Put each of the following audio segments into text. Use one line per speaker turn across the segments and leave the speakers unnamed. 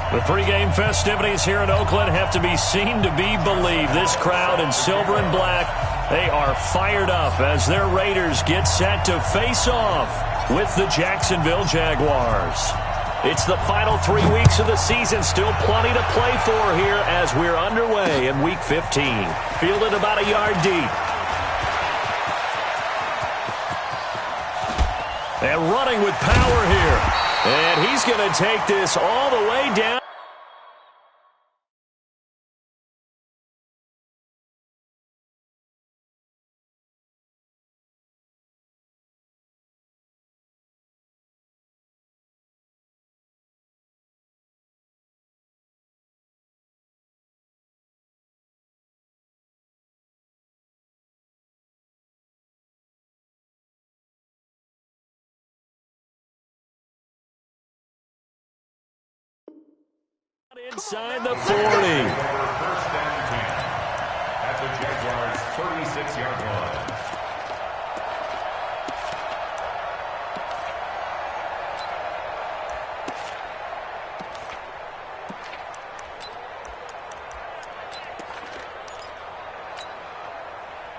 The pregame festivities here in Oakland have to be seen to be believed. This crowd in silver and black, they are fired up as their Raiders get set to face off with the Jacksonville Jaguars. It's the final 3 weeks of the season. Still plenty to play for here as we're underway in Week 15. Fielded about a yard deep. And running with power here. And he's going to take this all the way down. Inside the 40.
First and 10 at the Jaguars' 36-yard line.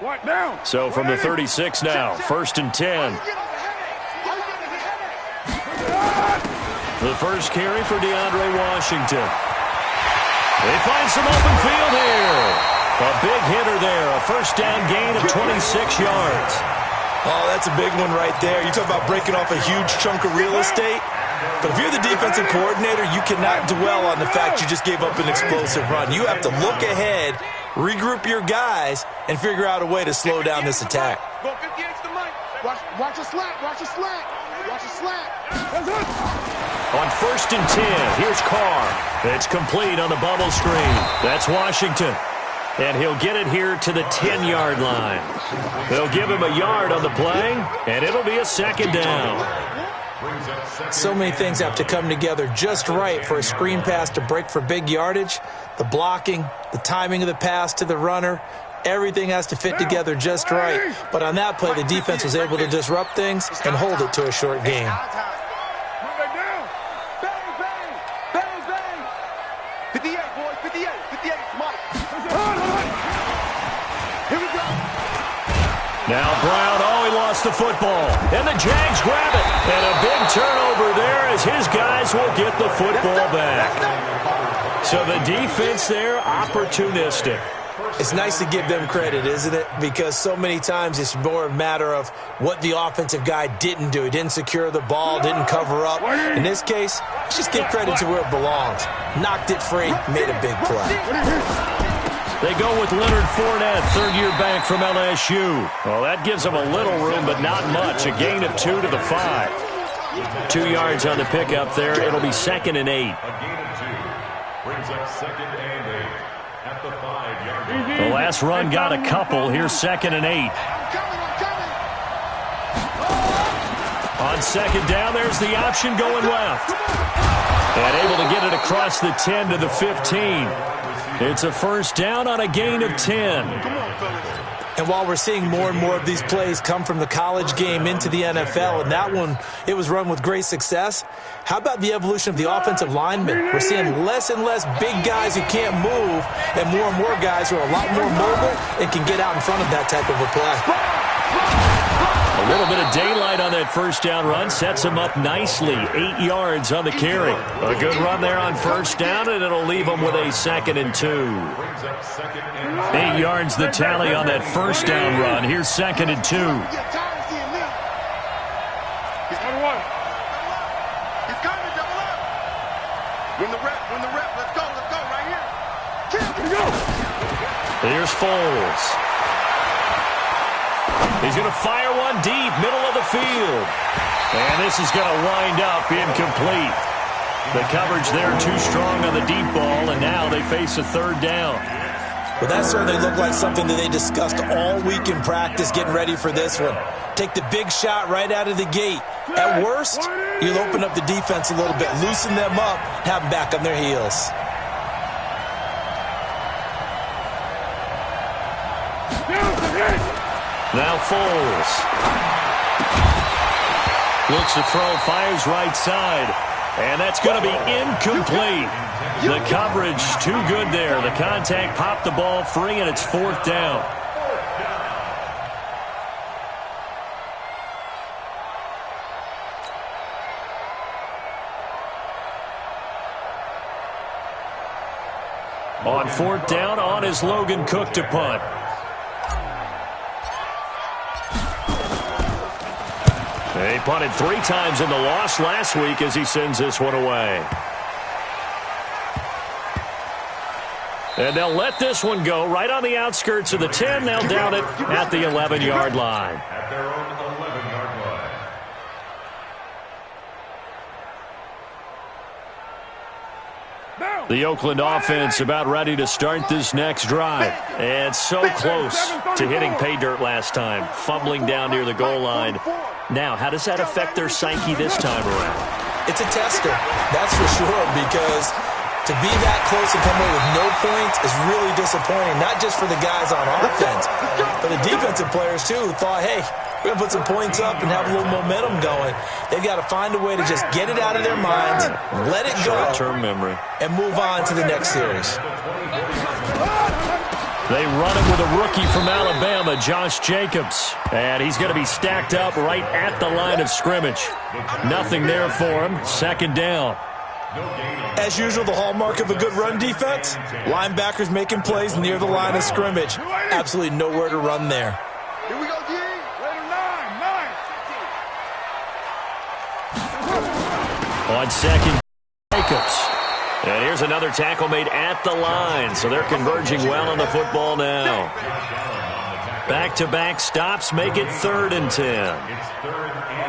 What now?
So from the 36 now, first and 10. The first carry for DeAndre Washington. They find some open field here. A big hitter there. A first down gain of 26 yards.
Oh, that's a big one right there. You talk about breaking off a huge chunk of real estate. But if you're the defensive coordinator, you cannot dwell on the fact you just gave up an explosive run. You have to look ahead, regroup your guys, and figure out a way to slow down this attack.
Go 50 extra Mike. Watch a slant. Watch a slant. Watch a slant.
On first and 10, here's Carr. It's complete on the bubble screen. That's Washington. And he'll get it here to the 10-yard line. They'll give him a yard on the play, and it'll be a second down.
So many things have to come together just right for a screen pass to break for big yardage. The blocking, the timing of the pass to the runner, everything has to fit together just right. But on that play, the defense was able to disrupt things and hold it to a short gain.
Now Brown, he lost the football. And the Jags grab it. And a big turnover there as his guys will get the football back. So the defense there, opportunistic.
It's nice to give them credit, isn't it? Because so many times it's more a matter of what the offensive guy didn't do. He didn't secure the ball, didn't cover up. In this case, let's just give credit to where it belongs. Knocked it free, made a big play.
They go with Leonard Fournette, third-year back from LSU. Well, that gives them a little room, but not much. A gain of 2 to the 5. 2 yards on the pickup there. It'll be second and 8.
A gain of 2 brings up second and 8 at the 5-yard line.
The last run got a couple. Here's second and 8. On second down, there's the option going left. And able to get it across the 10 to the 15. It's a first down on a gain of 10.
And while we're seeing more and more of these plays come from the college game into the NFL, and that one, it was run with great success, how about the evolution of the offensive linemen? We're seeing less and less big guys who can't move and more guys who are a lot more mobile and can get out in front of that type of a play.
A little bit of daylight on that first down run sets him up nicely. 8 yards on the carry. A good run there on first down, and it'll leave him with a second and 2. 8 yards the tally on that first down run. Here's second and 2.
He's on one. He's coming to double up. Win the rep. Let's go right here. Here we go.
Here's Foles. He's going to fire one deep, middle of the field. And this is going to wind up incomplete. The coverage there too strong on the deep ball, and now they face a third down.
Well, that certainly looked like something that they discussed all week in practice getting ready for this one. Take the big shot right out of the gate. At worst, you'll open up the defense a little bit, loosen them up, have them back on their heels.
Now Foles. Looks to throw, fires right side. And that's going to be incomplete. The coverage too good there. The contact popped the ball free, and it's 4th down. On 4th down, on is Logan Cook to punt. He punted 3 times in the loss last week as he sends this one away. And they'll let this one go right on the outskirts of the 10. They'll down it at the 11-yard line.
At their own 11-yard line.
The Oakland offense about ready to start this next drive. And so close to hitting pay dirt last time, fumbling down near the goal line. Now, how does that affect their psyche this time around?
It's a tester, that's for sure, because to be that close and come away with no points is really disappointing, not just for the guys on offense, but the defensive players, too, who thought, hey, we're going to put some points up and have a little momentum going. They've got to find a way to just get it out of their minds, let it go,
short-term memory,
and move on to the next series.
They run it with a rookie from Alabama, Josh Jacobs. And he's going to be stacked up right at the line of scrimmage. Nothing there for him. 2nd down.
As usual, the hallmark of a good run defense, linebackers making plays near the line of scrimmage. Absolutely nowhere to run there.
Here we go, D. Later, 9.
On 2nd, Jacobs. And here's another tackle made at the line, so they're converging well on the football now. Back-to-back stops make it 3rd and 10.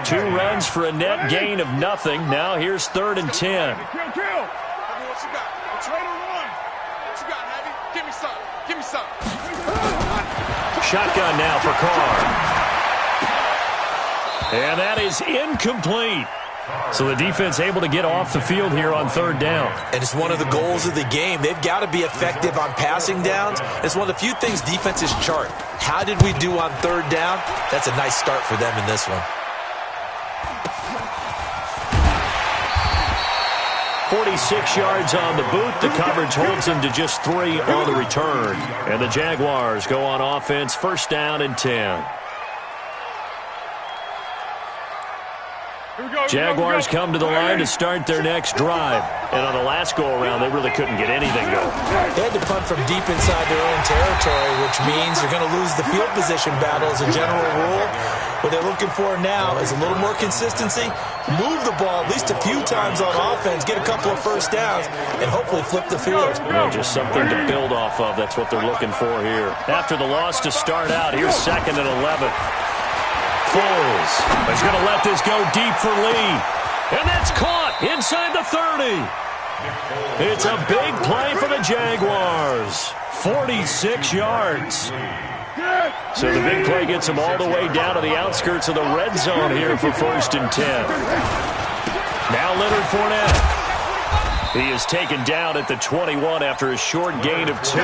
2 runs for a net gain of nothing. Now here's 3rd and 10.
What you got? Let's try to run. What you got, Navy? Give me some. Give me some.
Shotgun now for Carr. And that is incomplete. So the defense able to get off the field here on 3rd down.
And it's one of the goals of the game. They've got to be effective on passing downs. It's one of the few things defenses chart. How did we do on 3rd down? That's a nice start for them in this one.
46 yards on the boot. The coverage holds them to just 3 on the return. And the Jaguars go on offense, 1st down and 10. Jaguars come to the line to start their next drive. And on the last go-around, they really couldn't get anything going.
They had to punt from deep inside their own territory, which means you're going to lose the field position battle as a general rule. What they're looking for now is a little more consistency, move the ball at least a few times on offense, get a couple of 1st downs, and hopefully flip the field.
Just something to build off of. That's what they're looking for here. After the loss to start out, here's 2nd and 11. Foles is going to let this go deep for Lee. And that's caught inside the 30. It's a big play for the Jaguars. 46 yards. So the big play gets them all the way down to the outskirts of the red zone here for 1st and 10. Now Leonard Fournette. He is taken down at the 21 after a short gain of 2.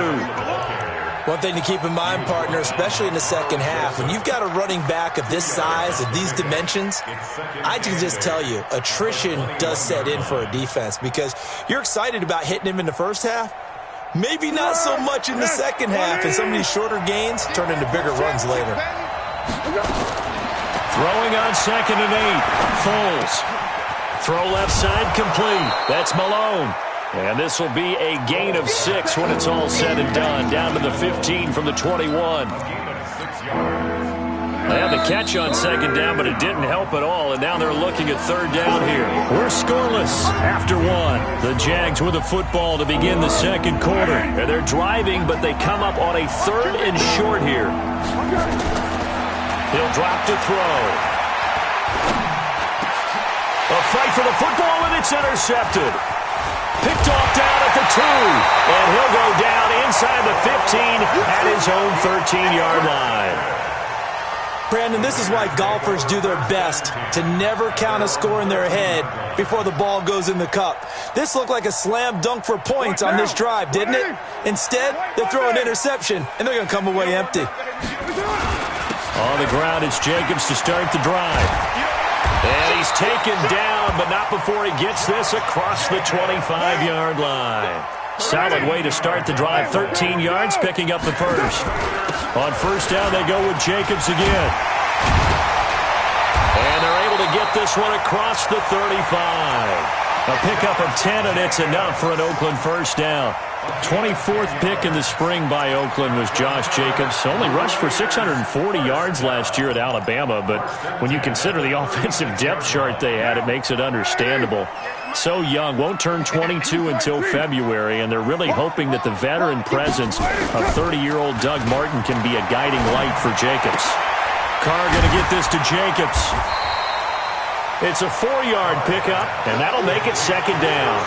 One thing to keep in mind, partner, especially in the second half, when you've got a running back of this size, of these dimensions, I can just tell you, attrition does set in for a defense because you're excited about hitting him in the first half. Maybe not so much in the second half, and some of these shorter gains turn into bigger runs later.
Throwing on 2nd and 8. Foles. Throw left side complete. That's Malone. And this will be a gain of 6 when it's all said and done. Down to the 15 from the 21. They had the catch on 2nd down, but it didn't help at all. And now they're looking at 3rd down here. We're scoreless after 1. The Jags with a football to begin the 2nd quarter. And they're driving, but they come up on a 3rd and short here. He'll drop to throw. A fight for the football, and it's intercepted. Picked off down at the 2. And he'll go down inside the 15 at his own 13-yard line.
Brandon, this is why golfers do their best to never count a score in their head before the ball goes in the cup. This looked like a slam dunk for points on this drive, didn't it? Instead, they throw an interception, and they're going to come away empty.
On the ground, it's Jacobs to start the drive. And he's taken down, but not before he gets this across the 25-yard line. Solid way to start the drive. 13 yards, picking up the first. On first down, they go with Jacobs again. And they're able to get this one across the 35. A pickup of 10, and it's enough for an Oakland first down. 24th pick in the spring by Oakland was Josh Jacobs. Only rushed for 640 yards last year at Alabama, but when you consider the offensive depth chart they had, it makes it understandable. So young, won't turn 22 until February, and they're really hoping that the veteran presence of 30-year-old Doug Martin can be a guiding light for Jacobs. Carr going to get this to Jacobs. It's a 4-yard pickup, and that'll make it second down.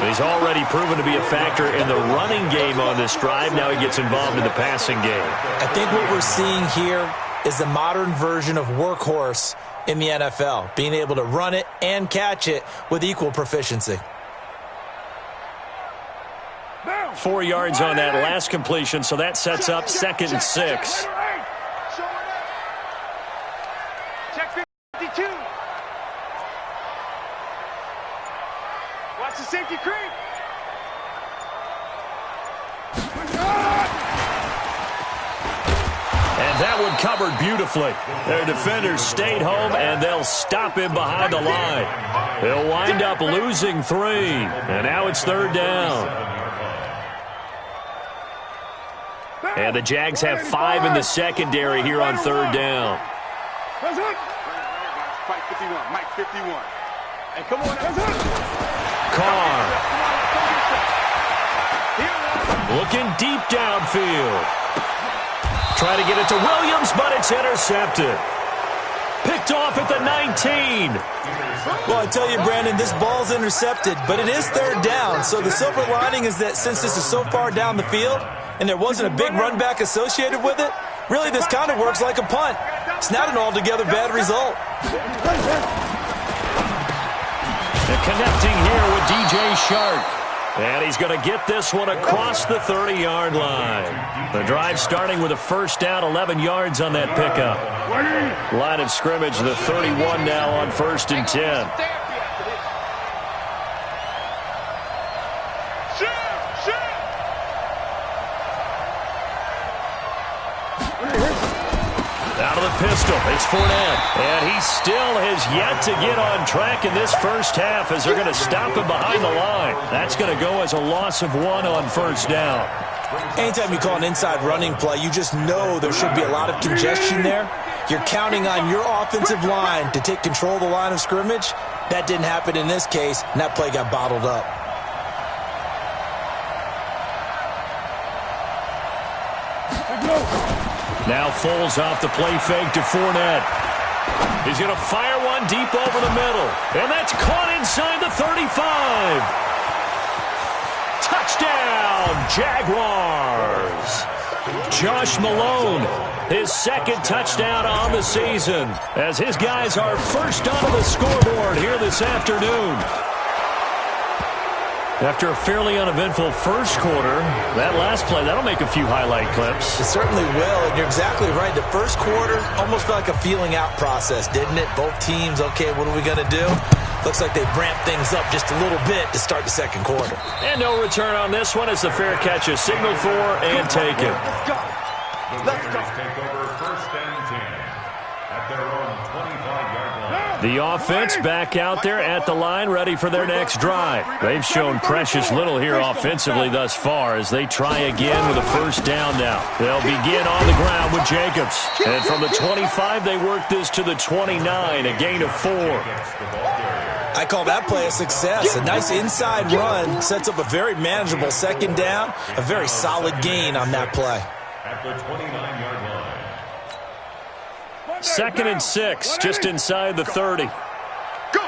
He's already proven to be a factor in the running game on this drive. Now he gets involved in the passing game.
I think what we're seeing here is the modern version of workhorse in the NFL, being able to run it and catch it with equal proficiency.
4 yards on that last completion, so that sets up 2nd and 6.
Check 52. Watch the safety creep.
And that one covered beautifully. Their defenders stayed home, and they'll stop him behind the line. They'll wind up losing 3, and now it's 3rd down. And the Jags have 5 in the secondary here on 3rd down.
Mike 51. Mike 51. Hey, come on.
Carr. Looking deep downfield. Try to get it to Williams, but it's intercepted. Picked off at the 19.
Well, I tell you, Brandon, this ball's intercepted, but it is 3rd down. So the silver lining is that since this is so far down the field and there wasn't a big run back associated with it, really this kind of works like a punt. It's not an altogether bad result.
And connecting here with DJ Shark. And he's going to get this one across the 30-yard line. The drive starting with a first down, 11 yards on that pickup. Line of scrimmage, the 31 now on 1st and 10. Out of the pistol, it's Fournette. And he still has yet to get on track in this first half as they're going to stop him behind the line. That's going to go as a loss of 1 on first down.
Anytime you call an inside running play, you just know there should be a lot of congestion there. You're counting on your offensive line to take control of the line of scrimmage. That didn't happen in this case, and that play got bottled up.
Now Foles off the play fake to Fournette. He's going to fire one deep over the middle. And that's caught inside the 35. Touchdown, Jaguars. Josh Malone, his 2nd touchdown on the season, as his guys are first onto the scoreboard here this afternoon. After a fairly uneventful first quarter, that last play, that'll make a few highlight clips.
It certainly will, and you're exactly right. The first quarter almost felt like a feeling out process, didn't it? Both teams, okay, what are we going to do? Looks like they've ramped things up just a little bit to start the second quarter.
And no return on this one as the fair catch is signaled for and taken.
Let's go. Let's go.
Take over 1st and 10 at their own 25-yard line.
The offense back out there at the line, ready for their next drive. They've shown precious little here offensively thus far as they try again with a first down now. They'll begin on the ground with Jacobs. And from the 25, they work this to the 29, a gain of 4.
I call that play a success. A nice inside run sets up a very manageable 2nd down, a very solid gain on that play.
At the 29-yard line.
2nd and 6, just inside the 30.
Go.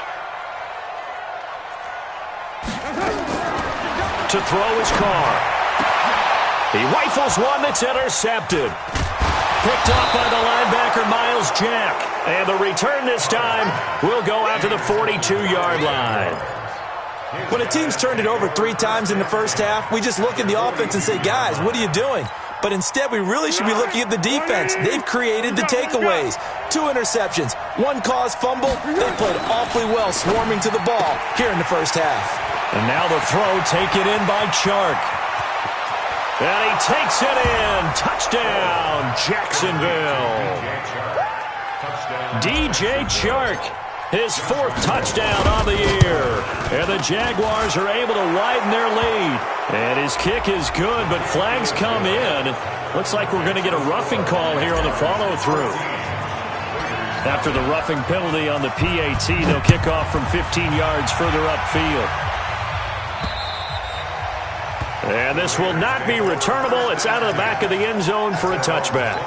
To throw his Carr. He rifles one that's intercepted. Picked off by the linebacker, Miles Jack. And the return this time will go out to the 42-yard line.
When a team's turned it over 3 times in the first half, we just look at the offense and say, guys, what are you doing? But instead, we really should be looking at the defense. They've created the takeaways. 2 interceptions, 1 caused fumble. They played awfully well swarming to the ball here in the first half.
And now the throw taken in by Chark. And he takes it in. Touchdown, Jacksonville. DJ Chark, his 4th touchdown on the year. And the Jaguars are able to widen their lead. And his kick is good, but flags come in. Looks like we're going to get a roughing call here on the follow-through. After the roughing penalty on the PAT, they'll kick off from 15 yards further upfield. And this will not be returnable. It's out of the back of the end zone for a touchback.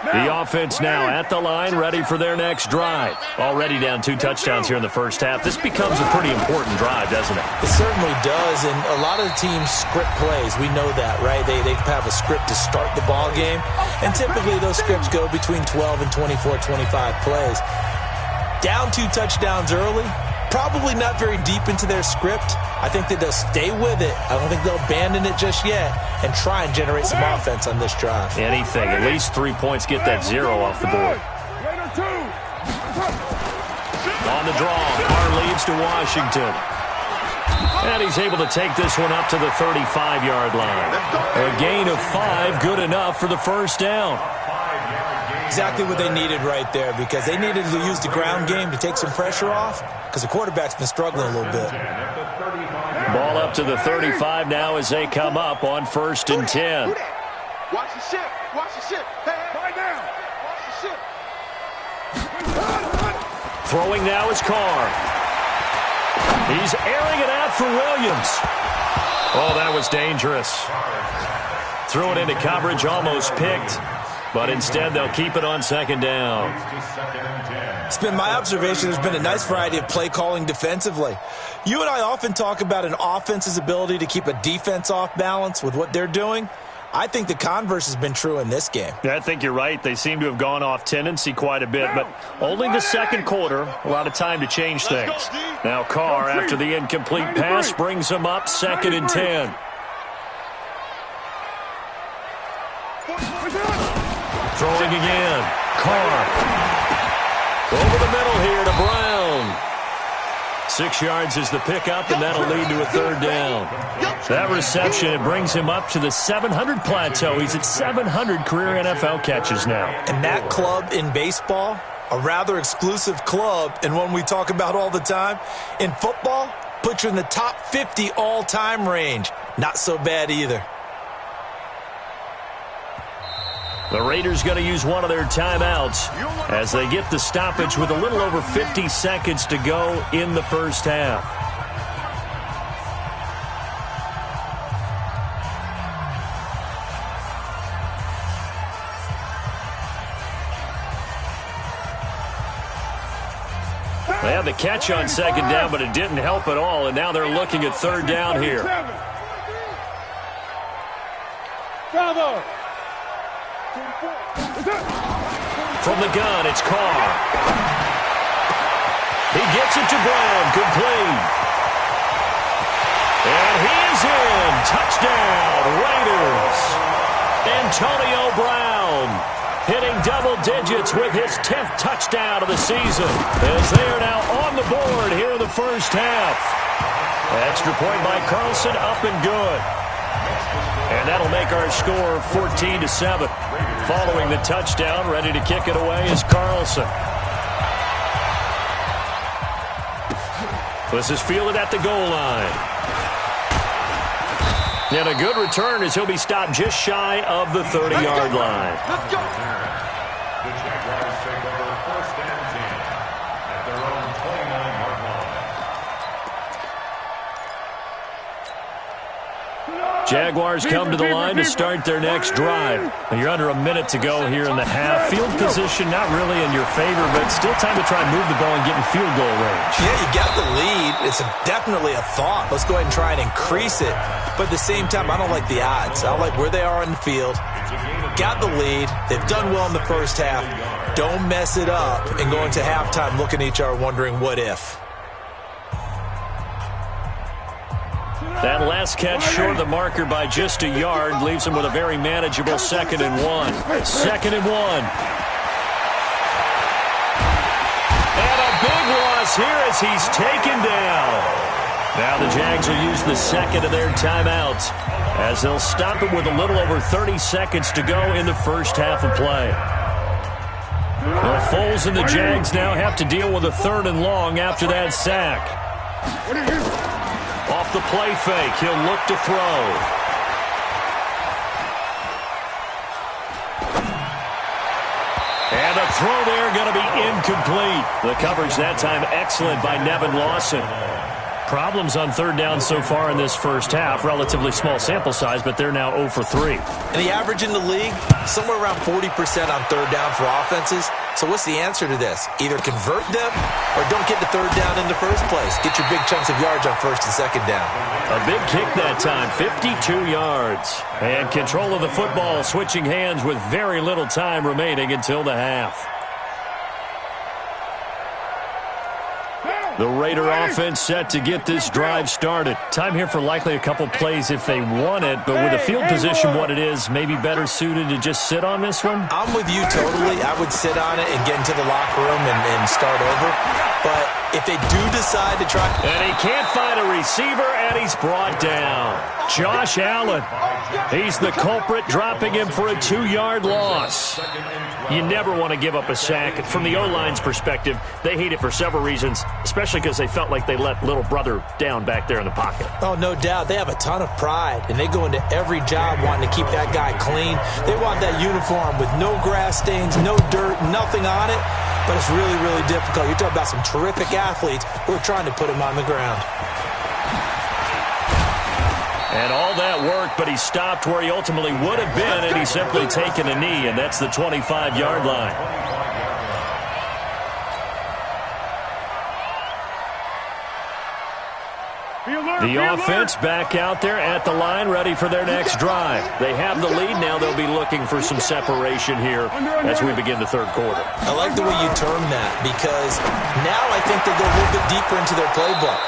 The offense now at the line, ready for their next drive. Already down 2 touchdowns here in the first half. This becomes a pretty important drive, doesn't it?
It certainly does, and a lot of the teams script plays. We know that, right? They have a script to start the ball game, and typically those scripts go between 12 and 24, 25 plays. Down 2 touchdowns early, probably not very deep into their script. I think that they'll stay with it. I don't think they'll abandon it just yet and try and generate some offense on this drive.
Anything. At least 3 points. Get that 0 off the board. On the draw, Carr leads to Washington. And he's able to take this one up to the 35-yard line. A gain of 5, good enough for the first down.
Exactly what they needed right there, because they needed to use the ground game to take some pressure off, because the quarterback's been struggling a little bit.
Ball up to the 35 now as they come up on 1st and 10.
Watch the ship. Watch the ship. Hey, down. Watch the ship.
Throwing now is Carr. He's airing it out for Williams. Oh, that was dangerous. Threw it into coverage, almost picked. But instead, they'll keep it on 2nd down.
It's been my observation there's been a nice variety of play calling defensively. You and I often talk about an offense's ability to keep a defense off balance with what they're doing. I think the converse has been true in this game.
Yeah, I think you're right. They seem to have gone off tendency quite a bit, but only the 2nd quarter, a lot of time to change things. Now Carr, after the incomplete pass, brings them up 2nd and 10. Throwing again. Carr. Over the middle here to Brown. 6 yards is the pickup, and that'll lead to a 3rd down. That reception, it brings him up to the 700 plateau. He's at 700 career NFL catches now.
And that club in baseball, a rather exclusive club, and one we talk about all the time. In football, puts you in the top 50 all-time range. Not so bad either.
The Raiders going to use one of their timeouts as they get the stoppage with a little over 50 seconds to go in the first half. They had the catch on 2nd down, but it didn't help at all, and now they're looking at 3rd down here. From the gun, it's Carr. He gets it to Brown. Complete. And he is in. Touchdown, Raiders. Antonio Brown hitting double digits with his 10th touchdown of the season as they are now on the board here in the first half. Extra point by Carlson, up and good. And that'll make our score 14-7. Following the touchdown, ready to kick it away is Carlson. This is fielded at the goal line. And a good return as he'll be stopped just shy of the 30-yard line.
Let's go.
The Jaguars take over 1st and 10 at their own 29-yard line.
Jaguars come to the line to start their next drive. You're under a minute to go here in the half. Field position not really in your favor, but still time to try and move the ball and get in field goal range.
Yeah, you got the lead. It's definitely a thought. Let's go ahead and try and increase it. But at the same time, I don't like the odds. I don't like where they are in the field. Got the lead. They've done well in the first half. Don't mess it up and go into halftime looking at each other wondering what if.
That last catch short of the marker by just a yard leaves him with a very manageable 2nd and 1. 2nd and 1. And a big loss here as he's taken down. Now the Jags will use the second of their timeouts as they'll stop it with a little over 30 seconds to go in the first half of play. Well, Foles and the Jags now have to deal with a 3rd and long after that sack. Off the play fake, he'll look to throw. And a throw there going to be incomplete. The coverage that time excellent by Nevin Lawson. Problems on 3rd down so far in this first half. Relatively small sample size, but they're now 0 for 3.
And the average in the league, somewhere around 40% on 3rd down for offenses. So what's the answer to this? Either convert them or don't get the 3rd down in the first place. Get your big chunks of yards on 1st and 2nd down.
A big kick that time, 52 yards. And control of the football switching hands with very little time remaining until the half. The Raider offense set to get this drive started. Time here for likely a couple plays if they want it, but with the field position what it is, maybe better suited to just sit on this one?
I'm with you totally. I would sit on it and get into the locker room and start over. But if they do decide to try...
And he can't find a receiver, and he's brought down. Josh Allen. He's the culprit, dropping him for a 2-yard loss. You never want to give up a sack. From the O-line's perspective, they hate it for several reasons, especially because they felt like they let little brother down back there in the pocket.
Oh, no doubt. They have a ton of pride, and they go into every job wanting to keep that guy clean. They want that uniform with no grass stains, no dirt, nothing on it, but it's really, really difficult. You're talking about some terrific athletes who are trying to put him on the ground.
And all that work, but he stopped where he ultimately would have been, and he's simply taken a knee, and that's the 25-yard line. The offense back out there at the line, ready for their next drive. They have the lead. Now they'll be looking for some separation here as we begin the 3rd quarter.
I like the way you term that, because now I think they go a little bit deeper into their playbook.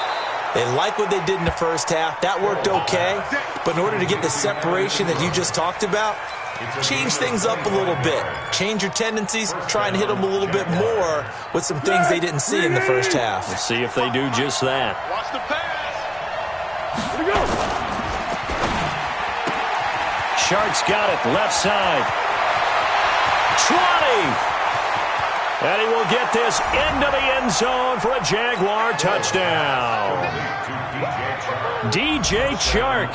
They like what they did in the first half. That worked okay. But in order to get the separation that you just talked about, change things up a little bit. Change your tendencies. Try and hit them a little bit more with some things they didn't see in the first half.
We'll see if they do just that.
Watch the pass. Here we go.
Shark's got it, left side. 20! And he will get this into the end zone for a Jaguar touchdown. DJ Chark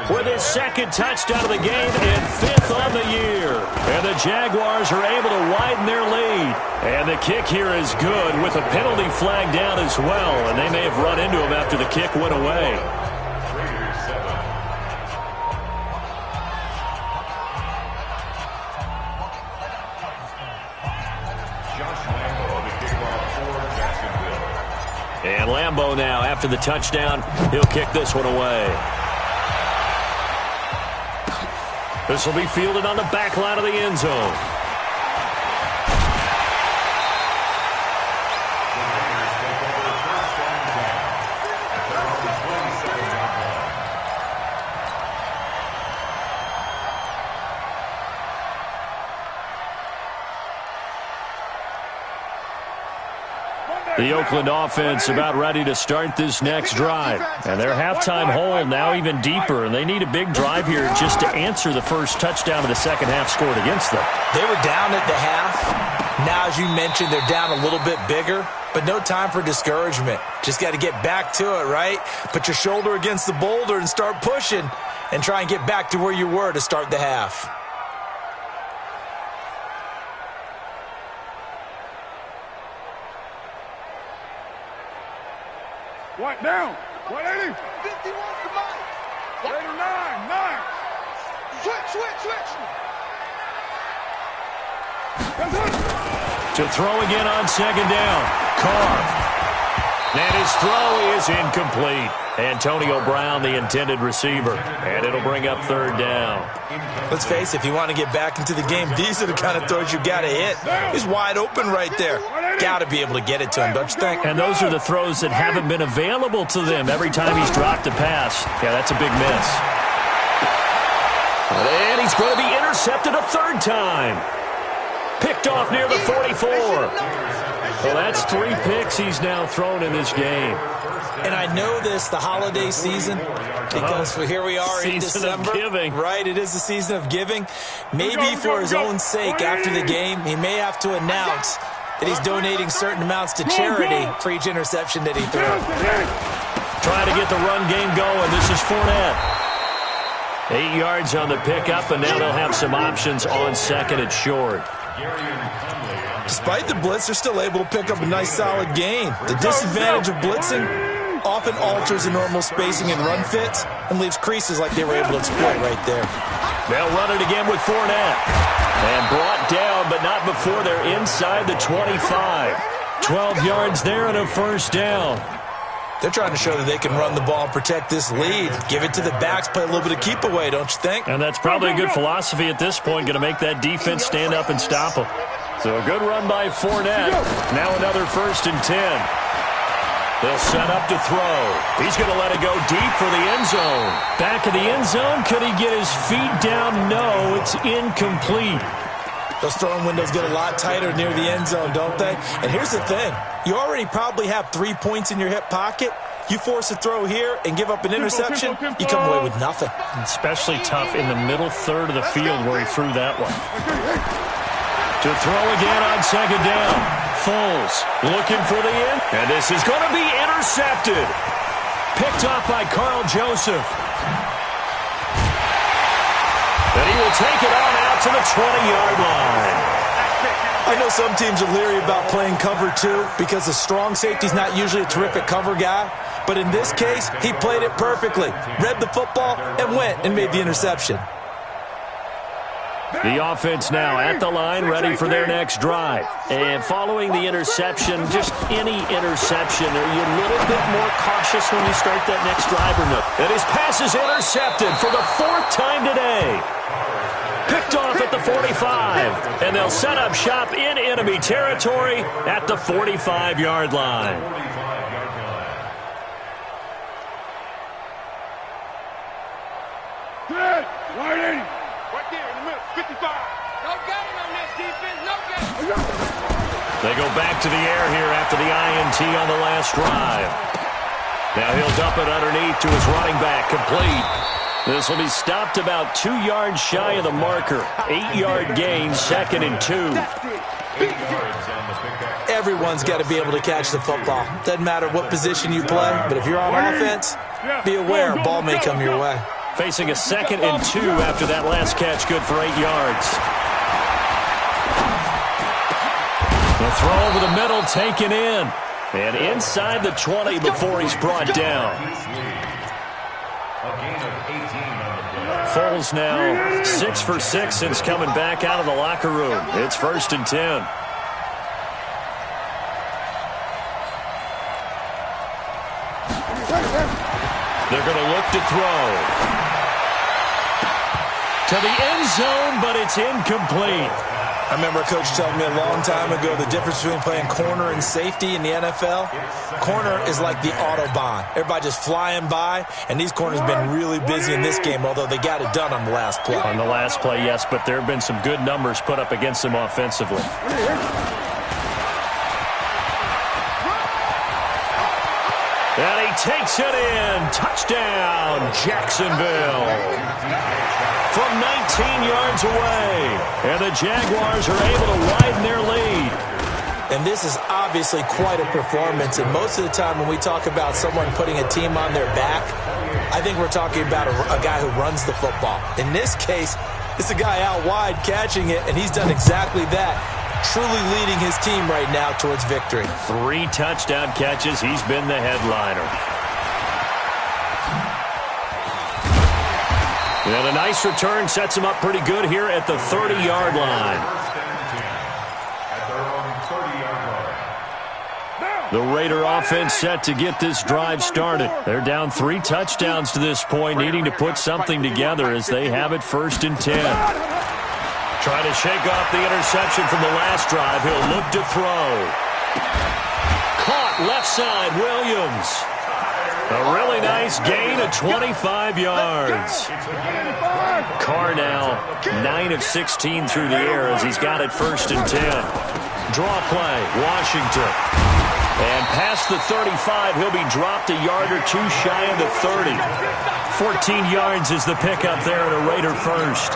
with his 2nd touchdown of the game and 5th on the year. And the Jaguars are able to widen their lead. And the kick here is good with a penalty flag down as well. And they may have run into him after the kick went away. And Lambeau now, after the touchdown, he'll kick this one away. This will be fielded on the back line of the end zone. The Oakland offense about ready to start this next drive. And their halftime hole now even deeper. And they need a big drive here just to answer the first touchdown of the second half scored against them.
They were down at the half. Now, as you mentioned, they're down a little bit bigger. But no time for discouragement. Just got to get back to it, right? Put your shoulder against the boulder and start pushing. And try and get back to where you were to start the half.
What down? 180. 51 somebody. Raider 9. Switch.
To throw again on 2nd down. Carr. And his throw is incomplete. Antonio Brown, the intended receiver. And it'll bring up third down.
Let's face it, if you want to get back into the game, these are the kind of throws you got to hit. He's wide open right there. Got to be able to get it to him, don't you think?
And those are the throws that haven't been available to them every time he's dropped a pass. Yeah, that's a big miss. And he's going to be intercepted a third time. Picked off near the 44. Well, that's 3 picks he's now thrown in this game.
And I know this, the holiday season, because here we are in December.
Season of giving.
Right, it is the season of giving. Maybe for his own sake after the game, he may have to announce that he's donating certain amounts to charity for each interception that he threw.
Trying to get the run game going. This is Fournette. 8 yards on the pickup, and now they'll have some options on second and short.
Despite the blitz, they're still able to pick up a nice solid gain. The disadvantage of blitzing often alters the normal spacing and run fits and leaves creases like they were able to exploit right there.
They'll run it again with Fournette. And brought down, but not before they're inside the 25. 12 yards there and a first down.
They're trying to show that they can run the ball and protect this lead. Give it to the backs, play a little bit of keep away, don't you think?
And that's probably a good philosophy at this point, going to make that defense stand up and stop them. So a good run by Fournette. Now another 1st and 10. They'll set up to throw. He's going to let it go deep for the end zone. Back of the end zone. Could he get his feet down? No, it's incomplete.
Those throwing windows get a lot tighter near the end zone, don't they? And here's the thing. You already probably have 3 points in your hip pocket. You force a throw here and give up an interception, you come away with nothing.
Especially tough in the middle third of the field where he threw that one. To throw again on second down. Foles looking for the end. And this is going to be intercepted. Picked off by Carl Joseph. And he will take it on out to the 20-yard line.
I know some teams are leery about playing cover 2 because the strong safety's not usually a terrific cover guy. But in this case, he played it perfectly. Read the football and went and made the interception.
The offense now at the line, ready for their next drive. And following the interception, just any interception, are you a little bit more cautious when you start that next drive or no? And his pass is intercepted for the 4th time today. Picked off at the 45. And they'll set up shop in enemy territory at the 45-yard line.
Good. Right there in the middle. 55. No game on this defense. No game.
They go back to the air here after the INT on the last drive. Now he'll dump it underneath to his running back. Complete. This will be stopped about 2 yards shy of the marker. 8-yard gain, 2nd and 2.
Everyone's got to be able to catch the football. Doesn't matter what position you play, but if you're on offense, be aware a ball may come your way.
Facing a 2nd and 2 after that last catch, good for 8 yards. The throw over the middle, taken in. And inside the 20 before he's brought down. Foles now 6 for 6 since coming back out of the locker room. It's 1st and 10. They're going to look to throw. To the end zone, but it's incomplete.
I remember a coach telling me a long time ago the difference between playing corner and safety in the NFL. Corner is like the Autobahn. Everybody just flying by, and these corners have been really busy in this game, although they got it done on the last play.
On the last play, yes, but there have been some good numbers put up against them offensively. And he takes it in. Touchdown, Jacksonville. From 19 yards away. And the Jaguars are able to widen their lead.
And this is obviously quite a performance. And most of the time when we talk about someone putting a team on their back, I think we're talking about a guy who runs the football. In this case, it's a guy out wide catching it, and he's done exactly that. Truly leading his team right now towards victory.
3 touchdown catches. He's been the headliner. And a nice return sets him up pretty good here at the 30-yard line. The Raider offense set to get this drive started. They're down 3 touchdowns to this point, needing to put something together as they have it 1st and 10. Trying to shake off the interception from the last drive. He'll look to throw. Caught left side, Williams. A really nice gain of 25 yards. Carr now 9 of 16 through the air as he's got it 1st and 10. Draw play, Washington. And past the 35, he'll be dropped a yard or 2 shy of the 30. 14 yards is the pickup there at a Raider first.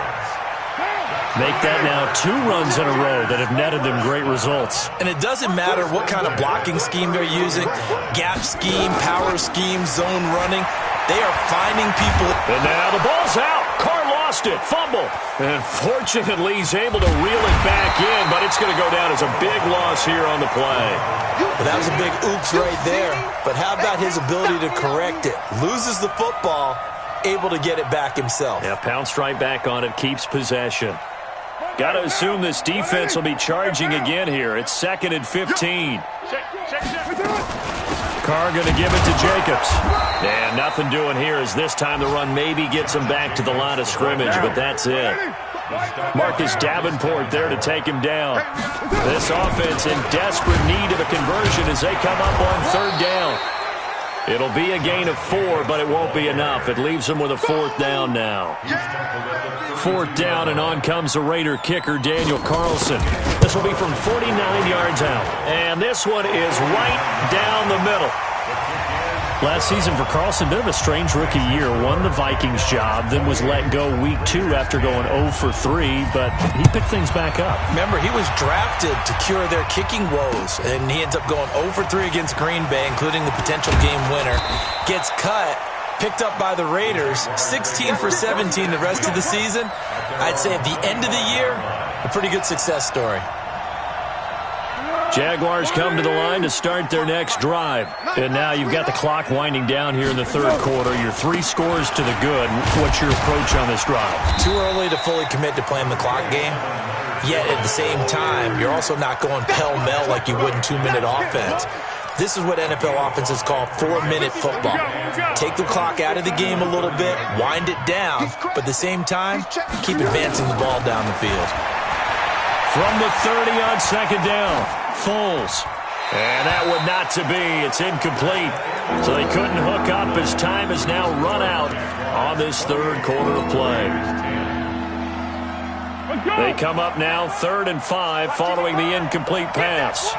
Make that now 2 runs in a row that have netted them great results.
And it doesn't matter what kind of blocking scheme they're using, gap scheme, power scheme, zone running. They are finding people.
And now the ball's out. Carr lost it. Fumble. And fortunately, he's able to reel it back in, but it's going to go down as a big loss here on the play.
Well, that was a big oops right there. But how about his ability to correct it? Loses the football, able to get it back himself.
Yeah, pounced right back on it, keeps possession. Got to assume this defense will be charging again here. It's 2nd and 15. Carr going to give it to Jacobs. And nothing doing here as this time the run maybe gets him back to the line of scrimmage, but that's it. Marcus Davenport there to take him down. This offense in desperate need of a conversion as they come up on 3rd down. It'll be a gain of 4, but it won't be enough. It leaves them with a 4th down now. 4th down, and on comes the Raider kicker, Daniel Carlson. This will be from 49 yards out. And this one is right down the middle. Last season for Carlson, bit of a strange rookie year. Won the Vikings job, then was let go week 2 after going 0 for 3, but he picked things back up.
Remember, he was drafted to cure their kicking woes, and he ends up going 0 for 3 against Green Bay, including the potential game winner. Gets cut, picked up by the Raiders, 16 for 17 the rest of the season. I'd say at the end of the year, a pretty good success story.
Jaguars come to the line to start their next drive. And now you've got the clock winding down here in the 3rd quarter. You're 3 scores to the good. What's your approach on this drive?
Too early to fully commit to playing the clock game. Yet at the same time, you're also not going pell-mell like you would in 2-minute offense. This is what NFL offenses call 4-minute football. Take the clock out of the game a little bit, wind it down, but at the same time, keep advancing the ball down the field.
From the 30 on 2nd down. Foles. And that one not to be. It's incomplete. So they couldn't hook up as time is now run out on this 3rd quarter of play. They come up now 3rd and 5 following the incomplete pass.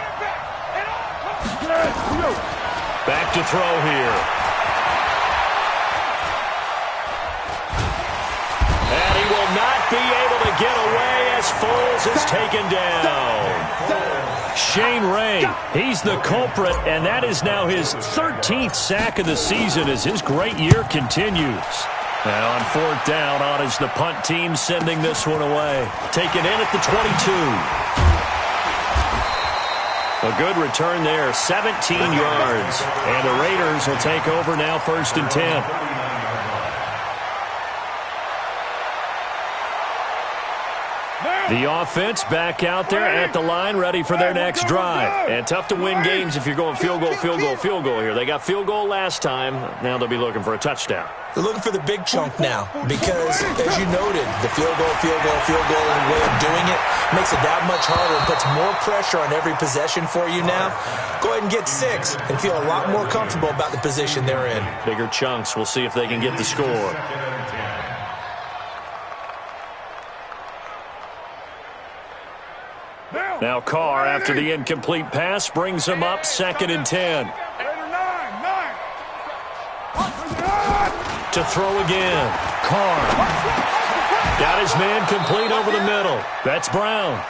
Back to throw here. And he will not be able to get away as Foles is taken down. Shane Ray, he's the culprit, and that is now his 13th sack of the season as his great year continues. And on 4th down, on is the punt team sending this one away. Taken in at the 22. A good return there, 17 yards. And the Raiders will take over now 1st and 10. The offense back out there at the line, ready for their next drive. And tough to win games if you're going field goal, field goal, field goal here. They got field goal last time. Now they'll be looking for a touchdown.
They're looking for the big chunk now because, as you noted, the field goal, and way of doing it makes it that much harder and puts more pressure on every possession for you now. Go ahead and get 6 and feel a lot more comfortable about the position they're in.
Bigger chunks. We'll see if they can get the score. Now Carr, after the incomplete pass, brings him up 2nd and 10. To throw again. Carr. Got his man complete over the middle. That's Brown.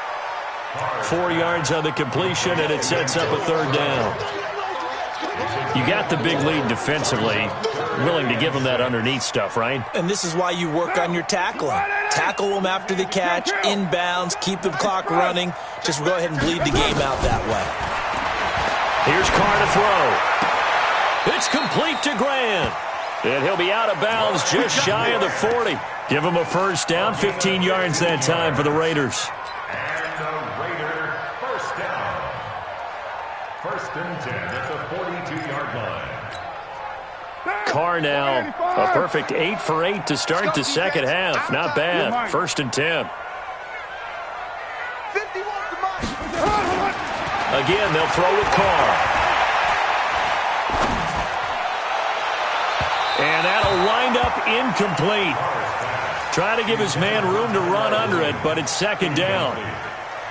4 yards on the completion, and it sets up a 3rd down. You got the big lead defensively. Willing to give them that underneath stuff, right?
And this is why you work on your tackling. Tackle them after the catch, inbounds, keep the clock running. Just go ahead and bleed the game out that way.
Here's Carr to throw. It's complete to Grant. And he'll be out of bounds just shy of the 40. Give him a 1st down, 15 yards that time for the Raiders.
First and 10 at the 42-yard line.
Carr now, a perfect 8 for 8 to start the second half. Not bad. First and 10. Again, they'll throw with Carr. And that'll wind up incomplete. Try to give his man room to run under it, but it's second down.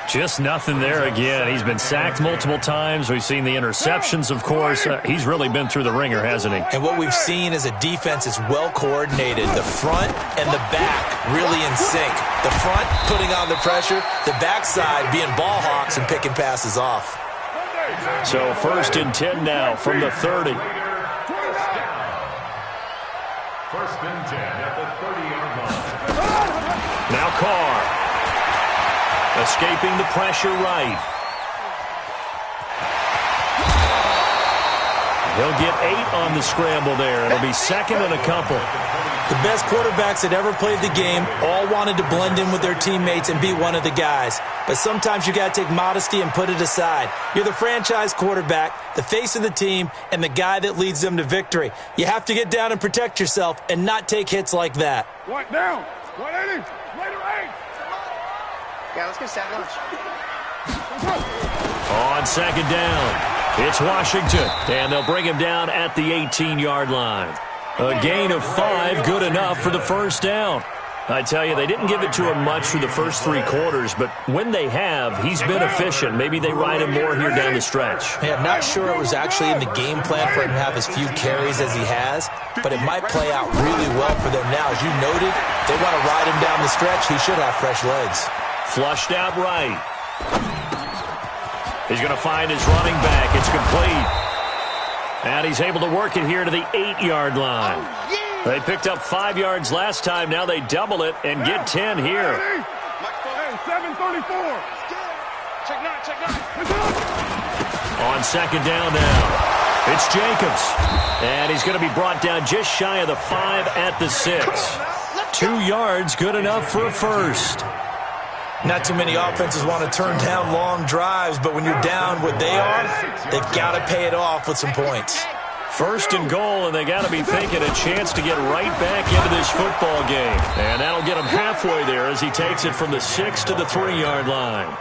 Just nothing there again. He's been sacked multiple times. We've seen the interceptions, of course. He's really been through the ringer, hasn't he?
And what we've seen is a defense that's well coordinated. The front and the back really in sync. The front putting on the pressure, the backside being ball hawks and picking passes off.
So first and 10 now from the 30.
First and 10 at the 30-yard line.
Now Carr. Escaping the pressure right. He'll get 8 on the scramble there. It'll be second and a couple.
The best quarterbacks that ever played the game all wanted to blend in with their teammates and be one of the guys. But sometimes you got to take modesty and put it aside. You're the franchise quarterback, the face of the team, and the guy that leads them to victory. You have to get down and protect yourself and not take hits like that.
One down. 180. Later 8.
Yeah, let's get sack lunch.
On second down, it's Washington, and they'll bring him down at the 18-yard line. A gain of 5, good enough for the first down. I tell you, they didn't give it to him much through the first 3 quarters, but when they have, he's been efficient. Maybe they ride him more here down the stretch.
Hey, I'm not sure it was actually in the game plan for him to have as few carries as he has, but it might play out really well for them now. As you noted, they want to ride him down the stretch. He should have fresh legs.
Flushed out right. He's going to find his running back. It's complete. And he's able to work it here to the 8-yard line. They picked up 5 yards last time. Now they double it and get 10 here.
734. Check 9.
On second down now, it's Jacobs. And he's going to be brought down just shy of the 5 at the 6. 2 yards, good enough for a first.
Not too many offenses want to turn down long drives, but when you're down what they are, they've got to pay it off with some points.
First and goal, and they got to be thinking a chance to get right back into this football game. And that'll get him halfway there as he takes it from the 6 to the 3-yard line.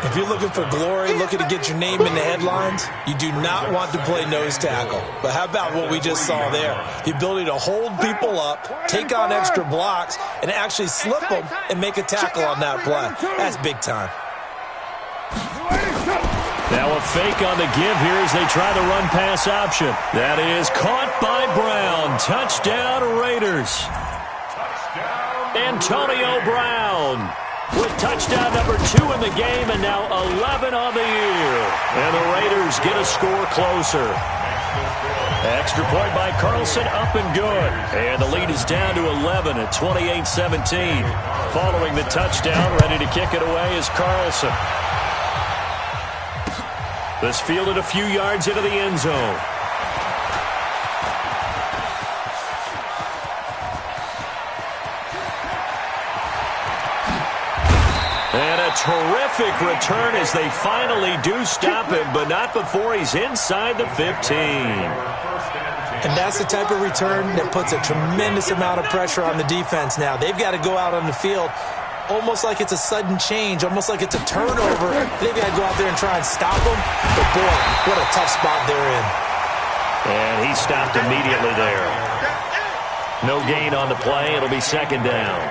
If you're looking for glory, looking to get your name in the headlines, you do not want to play nose tackle. But how about what we just saw there? The ability to hold people up, take on extra blocks, and actually slip them and make a tackle on that play. That's big time.
Now a fake on the give here as they try the run-pass option. That is caught by Brown. Touchdown, Raiders. Antonio Brown with touchdown number 2 in the game and now 11 on the year. And the Raiders get a score closer. Extra point by Carlson, up and good. And the lead is down to 11 at 28-17. Following the touchdown, ready to kick it away is Carlson. This fielded a few yards into the end zone. And a terrific return as they finally do stop him, but not before he's inside the 15.
And that's the type of return that puts a tremendous amount of pressure on the defense now. They've got to go out on the field almost like it's a sudden change, almost like it's a turnover. They've got to go out there and try and stop them. But, boy, what a tough spot they're in.
And he stopped immediately there. No gain on the play. It'll be second down.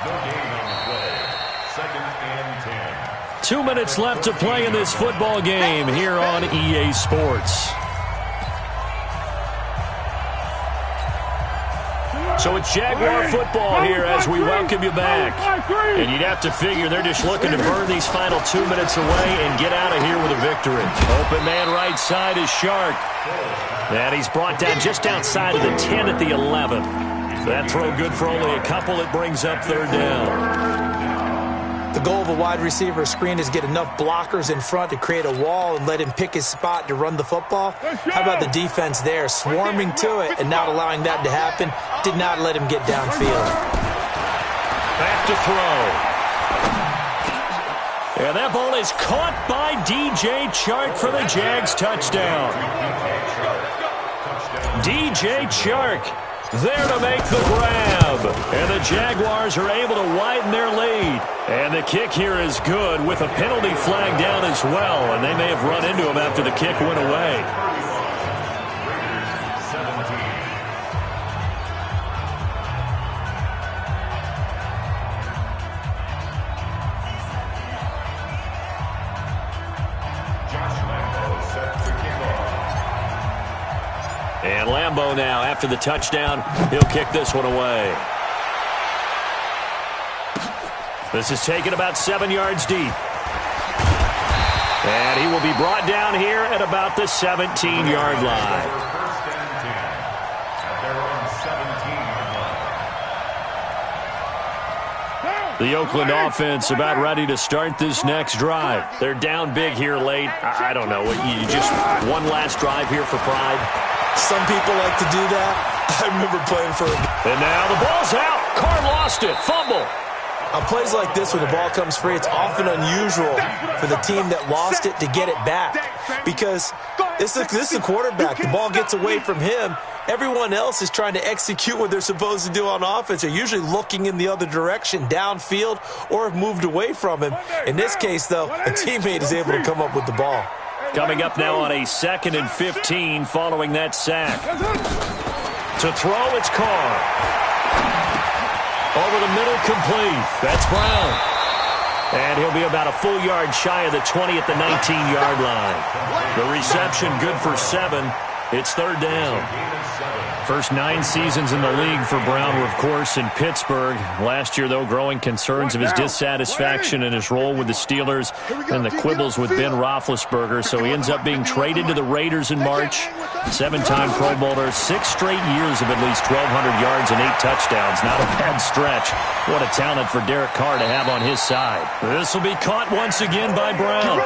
No gain on the play. Second and 10.
2 minutes left to play in this football game here on EA Sports. So it's Jaguar football here as we welcome you back. And you'd have to figure they're just looking to burn these final 2 minutes away and get out of here with a victory. Open man right side is Shark. And he's brought down just outside of the 10 at the 11. That throw good for only a couple. It brings up third down.
The goal of a wide receiver screen is get enough blockers in front to create a wall and let him pick his spot to run the football. How about the defense there, swarming to it and not allowing that to happen? Did not let him get downfield.
Back to throw. And that ball is caught by DJ Chark for the Jags touchdown. DJ Chark there to make the grab. And the Jaguars are able to widen their lead. And the kick here is good with a penalty flag down as well. And they may have run into him after the kick went away. And Lambeau now, after the touchdown, he'll kick this one away. This is taken about 7 yards deep. And he will be brought down here at about the 17-yard line. The Oakland offense about ready to start this next drive. They're down big here late. I don't know. You just one last drive here for pride?
Some people like to do that. I remember playing for him.
And now the ball's out. Carr lost it. Fumble.
On plays like this, when the ball comes free, it's often unusual for the team that lost it to get it back. Because this is the quarterback. The ball gets away from him. Everyone else is trying to execute what they're supposed to do on offense. They're usually looking in the other direction, downfield, or have moved away from him. In this case, though, a teammate is able to come up with the ball.
Coming up now on a 2nd and 15 following that sack. To throw, it's Carr. Over the middle, complete. That's Brown. And he'll be about a full yard shy of the 20 at the 19-yard line. The reception good for 7. It's 3rd down. First 9 seasons in the league for Brown were, of course, in Pittsburgh. Last year, though, growing concerns of his dissatisfaction in his role with the Steelers and the quibbles with Ben Roethlisberger. So he ends up being traded to the Raiders in March. 7-time Pro Bowler, 6 straight years of at least 1,200 yards and 8 touchdowns. Not a bad stretch. What a talent for Derek Carr to have on his side. This will be caught once again by Brown.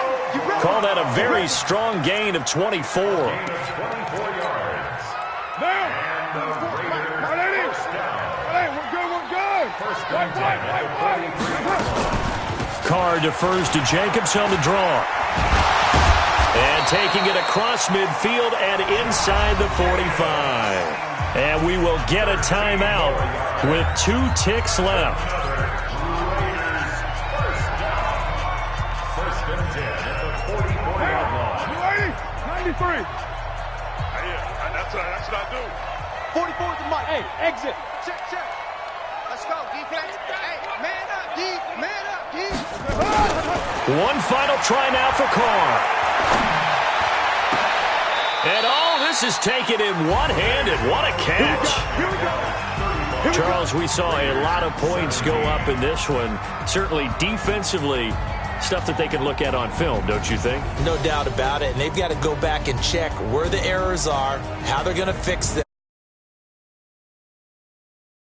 Call that a very strong gain of 24. Carr defers to Jacobs on the draw. And taking it across midfield and inside the 45. And we will get a timeout with 2 ticks left.
First and 10 at the 44-yard line. 93. That's what I do.
44 is the mic. Hey, exit. Check. Let's go, defense. Hey, man up, D. Man up, D.
One final try now for Carr. And this is taken in one-handed. What a catch. Charles, we saw a lot of points go up in this one. Certainly defensively, stuff that they can look at on film, don't you think?
No doubt about it. And they've got to go back and check where the errors are, how they're going to fix them.